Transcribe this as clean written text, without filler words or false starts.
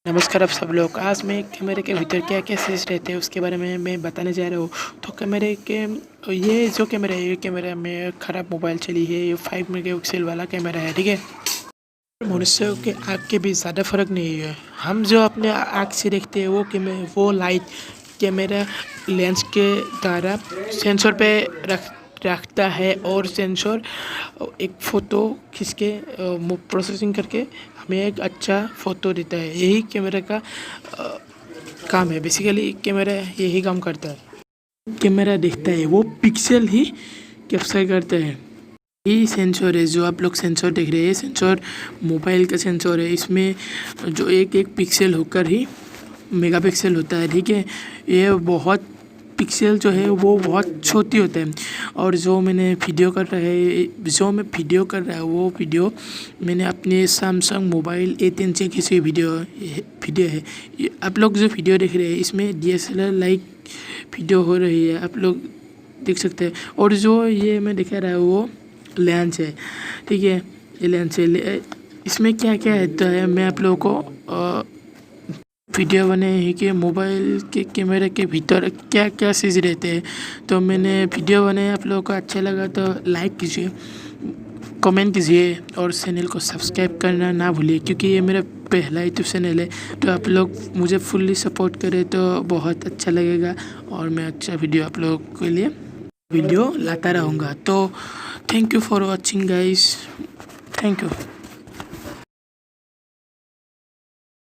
नमस्कार आप सब लोग। आज मैं कैमरे के भीतर क्या क्या चीज़ रहते हैं उसके बारे में मैं बताने जा रहा हूँ। तो कैमरे के ये जो कैमरा है, ये कैमरा में ख़राब मोबाइल चली है। ये 5 मेगापिक्सल वाला कैमरा है, ठीक है। मनुष्यों के आँख के बीच ज़्यादा फर्क नहीं है। हम जो अपने आँख से देखते हैं वो लाइट कैमरा लेंस के द्वारा सेंसर पे रखता है और सेंसर एक फ़ोटो खींच के प्रोसेसिंग करके हमें एक अच्छा फ़ोटो देता है। यही कैमरा का काम है। बेसिकली कैमरा यही काम करता है। कैमरा देखता है वो पिक्सल ही कैप्चर करता है। यही सेंसर है जो आप लोग सेंसर देख रहे हैं। सेंसर मोबाइल का सेंसर है। इसमें जो एक एक पिक्सल होकर ही मेगापिक्सल होता है, ठीक है। ये बहुत पिक्सल जो है वो बहुत छोटी होता है। और जो मैं वीडियो कर रहा है वो वीडियो मैंने अपने सैमसंग मोबाइल A10 से खींची हुई वीडियो है। आप लोग जो वीडियो देख रहे हैं इसमें DSLR लाइक वीडियो हो रही है, आप लोग देख सकते हैं। और जो ये मैं दिखा रहा है वो लेंस है, ठीक है। ये लेंस है। इसमें क्या क्या है मैं आप लोगों को वीडियो बने हैं कि मोबाइल के कैमरे के भीतर क्या क्या चीज़ रहते हैं। तो मैंने वीडियो बनाया, आप लोगों को अच्छा लगा तो लाइक कीजिए, कमेंट कीजिए और चैनल को सब्सक्राइब करना ना भूलिए, क्योंकि ये मेरा पहला यूट्यूब चैनल है। तो आप लोग मुझे फुल्ली सपोर्ट करें तो बहुत अच्छा लगेगा और मैं अच्छा वीडियो आप लोगों के लिए वीडियो लाता रहूँगा। तो thank you for watching guys, thank you.